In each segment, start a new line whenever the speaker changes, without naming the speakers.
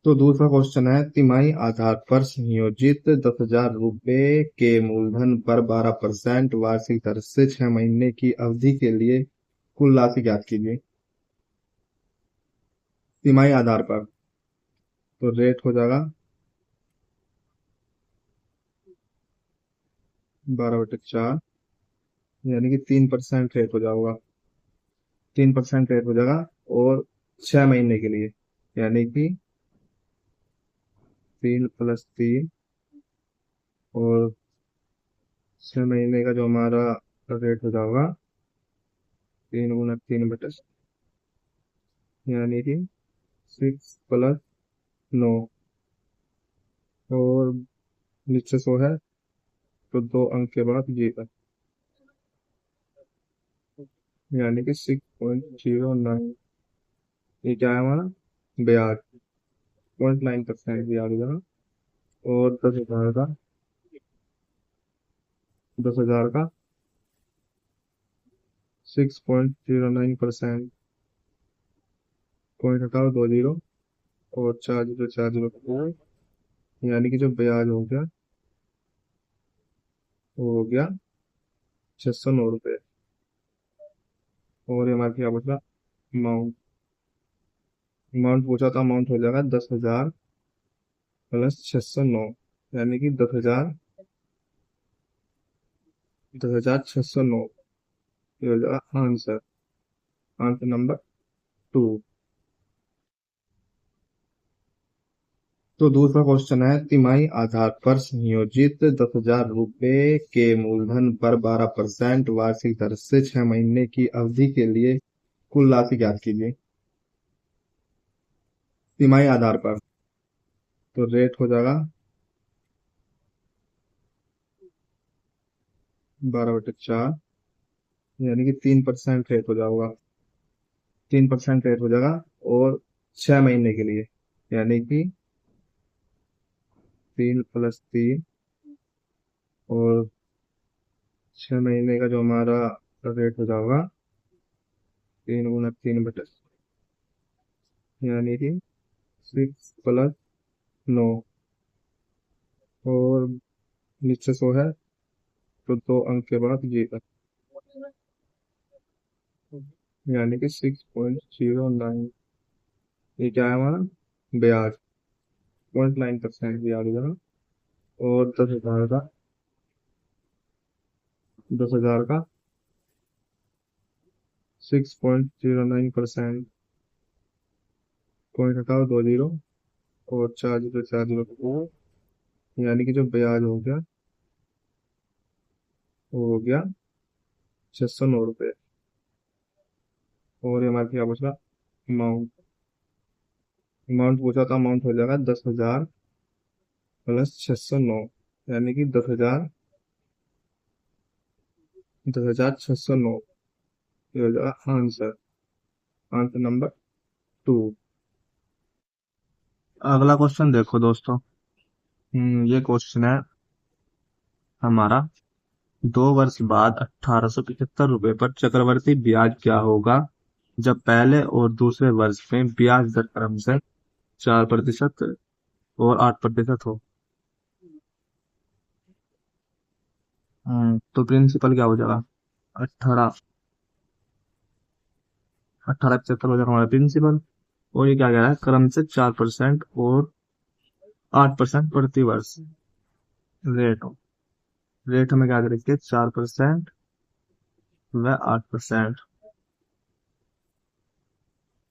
तो दूसरा क्वेश्चन है, तिमाही आधार पर संयोजित 10,000 रुपए के मूलधन पर 12% वार्षिक दर से 6 महीने की अवधि के लिए कुल राशि ज्ञात कीजिए। तिमाही आधार पर तो रेट हो जाएगा 12/4, यानी कि 3% रेट हो जाएगा। 3% रेट हो जाएगा और 6 महीने के लिए, यानी कि 3 + 3 और 6 महीने का जो हमारा रेट हो जाएगा 3 × 3 / यानी कि 6 + 9 और नीचे 100 है तो 2 अंक के बाद जीरो, यानी कि 6.09। ये क्या है हमारा ब्याज, 0.9% ब्याज होगा। और 10,000 का 6.09%, पॉइंट हटाओ 2 जीरो और 4 जीरो, यानी कि जो ब्याज हो गया वो हो गया 609 रुपये। और ये हमारे क्या बचा, अमाउंट। अमाउंट पूछा था, अमाउंट हो जाएगा 10,000 + 609, यानी कि 10,609। ये हो जाएगा आंसर, आंसर नंबर 2। तो दूसरा क्वेश्चन है, तिमाही आधार पर संयोजित 10,000 रुपए के मूलधन पर 12% वार्षिक दर से 6 महीने की अवधि के लिए कुल राशि ज्ञात कीजिए। तिमाही आधार पर तो रेट हो जाएगा 12/4, यानी कि 3% रेट हो जाएगा। 3% रेट हो जाएगा और 6 महीने के लिए, यानी कि 3 + 3 और 6 महीने का जो हमारा रेट हो जाएगा 3 × 3 / यानी कि 6 + 9 और नीचे 100 है तो 2 अंक के बाद जीरो, यानी कि 6.09। ये क्या है हमारा ब्याज, 0.9% ब्याज होगा। और 10,000 का 6.09%, पॉइंट हटाओ 2 जीरो और 4 जीरो, यानी कि जो ब्याज हो गया वो हो गया 609 रुपये। और ये हमारे क्या बचा, अमाउंट। अमाउंट पूछा था, अमाउंट हो जाएगा 10,000 + 609, यानी कि 10,609। ये हो जाएगा आंसर, आंसर नंबर 2। अगला क्वेश्चन देखो दोस्तों। ये क्वेश्चन है हमारा, 2 वर्ष बाद 1,875 रुपये पर चक्रवर्ती ब्याज क्या होगा जब पहले और दूसरे वर्ष में ब्याज दर क्रमशः 4% और 8% हो। तो प्रिंसिपल क्या हो जाएगा, 18 18 75 हो जाएगा हमारा प्रिंसिपल। और ये क्या कह रहा है, क्रम से 4% और 8% प्रति वर्ष रेट हो। रेट हमें क्या करेंगे, 4% व 8%।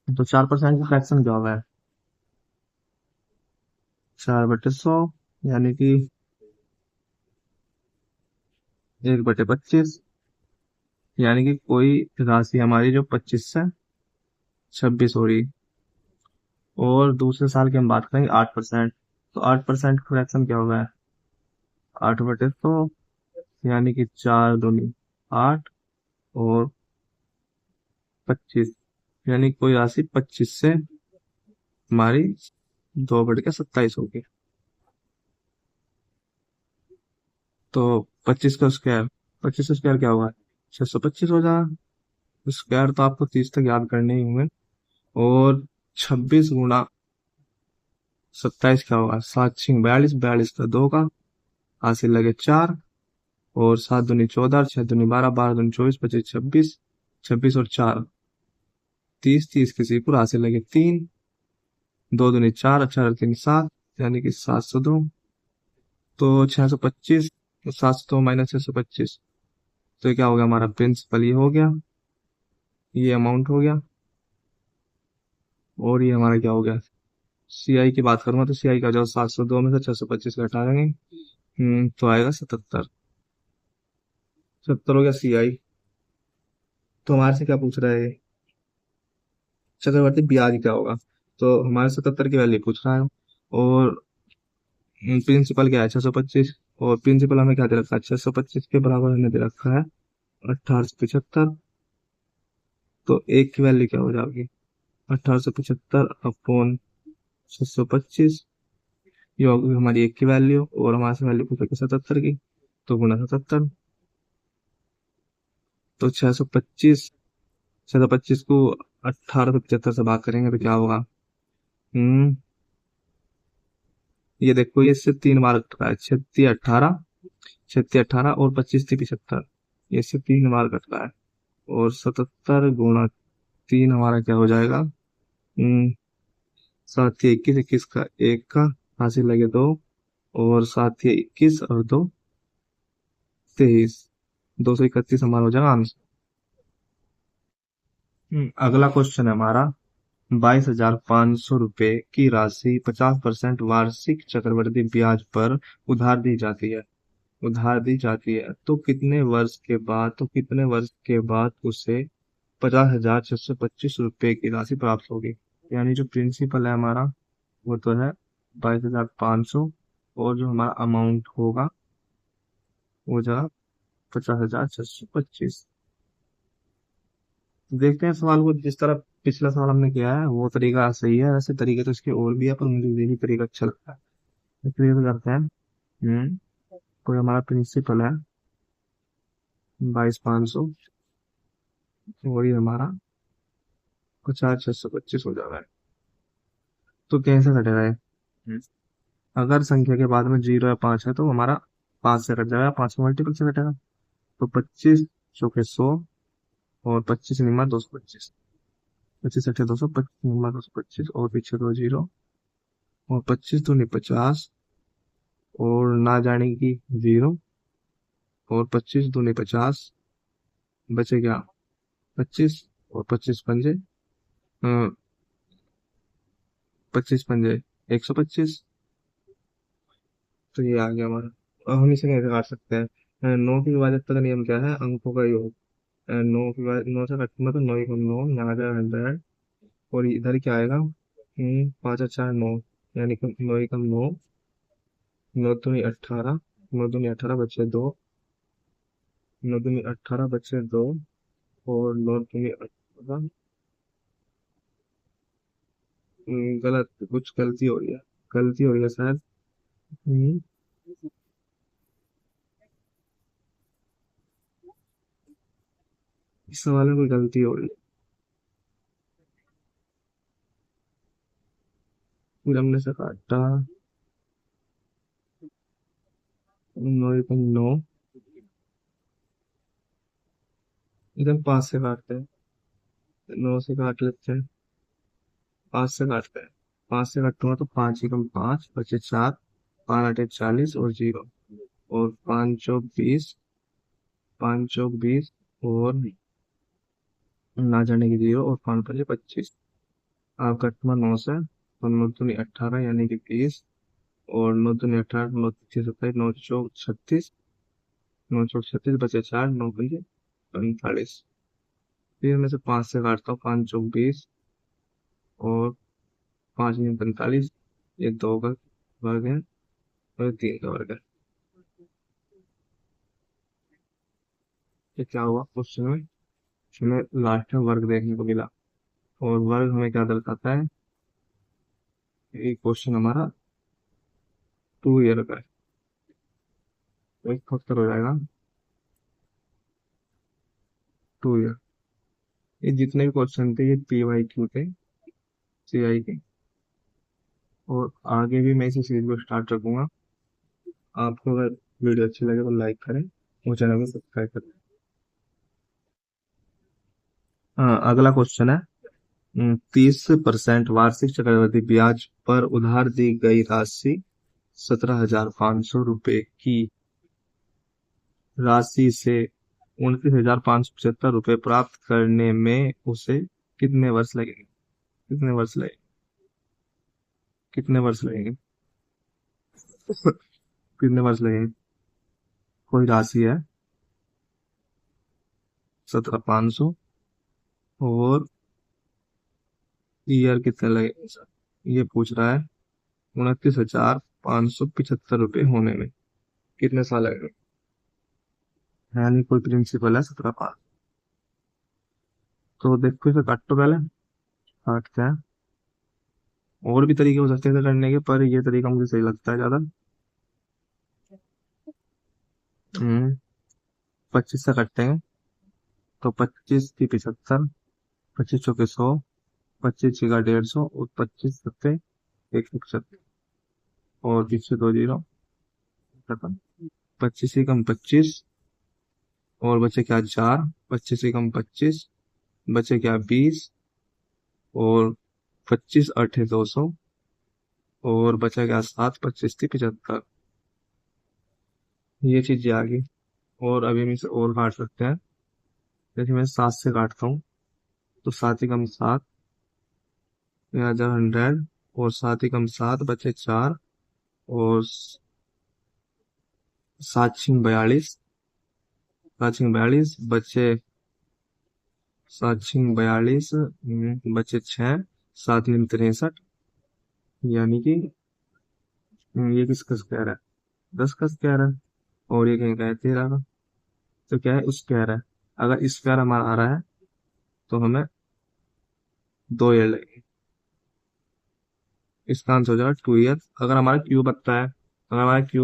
तो 4% का फ्रैक्शन क्या होगा, 4/100, यानी कि 1/25, यानी कि कोई राशि हमारी जो 25 से 26 हो रही। और दूसरे साल की हम बात करेंगे 8%, तो 8% फ्रैक्शन क्या होगा, 8/100, यानी कि 4 दूनी 8 और 25, यानी कोई राशि 25 से हमारी 2/27 होगी। तो 25 का स्क्वायर क्या होगा, 625 हो जाएगा। स्क्वायर तो आपको 30 तक याद करने ही होंगे। और 26 × 27 क्या होगा, 7 6 42, 42 का 2 का, हासिल लगे 4, और 7 दूनी 14, 6 दूनी 12, 12 दूनी 24, 25 26, 26 और 4 30, 30 किसी पर हासिल लगे 3, 2 दूनी 4, 4 और 3 7, यानी कि 702। तो 625, तो 702 माइनस 625, तो ये क्या हो गया हमारा प्रिंसिपल, ये हो गया, ये अमाउंट हो गया, और ये हमारा क्या हो गया, सीआई की बात करूंगा तो सीआई का जो 702 में से 625 घटा देंगे, तो आएगा 77, 77 हो गया सीआई। तो हमारे से क्या पूछ रहा है, चक्रवर्ती ब्याज क्या होगा, तो हमारे 77 की वैल्यू पूछ रहा है, और प्रिंसिपल क्या है 625, और प्रिंसिपल हमें क्या दे रखा है 625 के बराबर हमें दे रखा है 1875, तो एक की वैल्यू क्या हो जाएगी 1875 अपॉन 625, ये होगी हमारी एक की वैल्यू, और हमारे से वैल्यू पूछेगी 77 की, तो गुना 77, तो 625 को 1875 से भाग करेंगे तो क्या होगा, हम्म ये देखो ये इससे 3 बार कट रहा है, 36 18, 36 18 और 25 3 75, ये इससे 3 बार कट रहा है, और 77 गुणा 3 हमारा क्या हो जाएगा, 7 या 21, 21 का एक का, हासिल लगे 2, और 7 या 21 और 2 23, 231 हमारा हो जाएगा आंसर। अगला क्वेश्चन है हमारा, 22,500 रुपए की राशि 50% वार्षिक चक्रवृद्धि ब्याज पर उधार दी जाती है, तो कितने वर्ष के बाद उसे 50,625 रुपए की राशि प्राप्त होगी। यानी जो प्रिंसिपल है हमारा वो तो है 22,500, और जो हमारा अमाउंट होगा वो जाएगा 50,625। देखते हैं सवाल को, जिस तरह पिछला सवाल हमने किया है वो तरीका सही है, वैसे तरीके तो इसके और भी है पर मुझे यही तरीका अच्छा लगता है, इसलिए तो करते हैं। कोई हमारा प्रिंसिपल है 22,500, वही हमारा 50,625 हो जा रहा है, तो कैसे घटेगा ये, अगर संख्या के बाद में 0 या 5 है तो हमारा 5 से कट जाएगा, 5 मल्टीपल से कटेगा, तो 25 चौके 100, और 25 निम्मा 225, 25 अठे 200, 25 निम्मा 225, और पीछे 2 जीरो, और 25 दूनी 50, और ना जाने की 0, और 25 दूनी 50, बचे क्या 25, और 25 पंजे, 25 पंजे 125, तो ये आ गया हमारा। अब हम इसे कैसे काट सकते हैं, 9 की विभाजकता का नियम क्या है, अंकों का योग, 9 से काटूंगा तो 9 1 9, यहाँ आ जाएगा 100, और इधर क्या आएगा, 5 और 4 9, यानी कि 9 1 9, 9 दूनी 18, 9 दूनी 18 बचे 2, 9 दूनी 18 बचे 2, और 9 दूनी 18, गलत, कुछ गलती हो रही है, गलती हो रही है शायद, हम्म, इस सवाल में कोई गलती हो रही है, फिर हमने से काटा 9 1 9, इधर 5 से काटते हैं, 9 से काट लेते हैं, 5 से काटते हैं, 5 से काटूंगा तो 5 1 5 बचे 4, 5 8 40 और 0, और 5 चौक 20, 5 चौक 20, और ना जाने की 0, और 5 5 25, आप कटवा 9 से, तो 9 दूनी 18 यानी कि 20, और 9 दूनी 18, 9 3 27, 9 चौक 36, 9 चौक 36 बचे 4, 9 5 45, फिर मैं से 5 से काटता हूँ, 5 चौक 20, और 5 9 45, ये 2 का वर्ग है, और 3 का वर्ग है, ये क्या हुआ क्वेश्चन में, हमें लास्ट में वर्ग देखने को मिला, और वर्ग हमें क्या दर्शाता है, ये क्वेश्चन हमारा 2 ईयर का है, तो एक उत्तर हो जाएगा 2 ईयर। ये जितने भी क्वेश्चन थे ये PYQ थे, CI के, और आगे भी मैं इसी सीरीज को स्टार्ट रखूंगा। आपको अगर वीडियो अच्छी लगे तो लाइक करें और चैनल को सब्सक्राइब करें। हाँ, अगला क्वेश्चन है 30% वार्षिक चक्रवृद्धि ब्याज पर उधार दी गई राशि 17,500 रुपए की राशि से 29,575 रुपए प्राप्त करने में उसे कितने वर्ष लगेंगे? कितने वर्ष लगेंगे? कितने वर्ष लगेंगे? कितने वर्ष लगेंगे? कोई राशि है 17,500 और ईयर कितने लगेंगे सर? ये पूछ रहा है 29,575 रुपए होने में कितने साल लगेंगे? यानी कोई प्रिंसिपल है 17,500। तो देखो इसे काटो पहले। काटते हैं। और भी तरीके हो सकते हैं इसे करने के, पर ये तरीका मुझे सही लगता है ज्यादा। 25 से काटते हैं तो 25 की 75, 25 चौके 100, 25 छिका 150 और 25 सत्ते 175 और पीछे 2 जीरो खत्म। 25 से कम 25 और बचे क्या 4, 25 से कम 25 बचे क्या 20 और 25 अठे 200 और बचा क्या 7, 25 थी 75। ये चीज आ गई। और अभी हम इसे और काट सकते हैं। जैसे मैं 7 से काटता हूँ तो 7 ही कम 7 या 100 और 7 ही कम 7 बचे 4 और 7 6 42, 7 6 42 बचे 7 6 42 बचे 6, 7 9 63 यानी कि ये किसका स्क्वायर है? 10 का स्क्वायर है। और ये कहीं का है 13 का। तो क्या है स्क्वायर है। अगर स्क्वायर हमारा आ रहा है तो हमें 2 ईयर लगेंगे। इसका आंसर हो जाएगा 2 ईयर। अगर हमारा क्यूब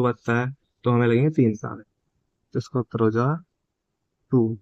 आता है, तो हमें लगेंगे 3 साल। तो इसका उत्तर हो जाएगा 2।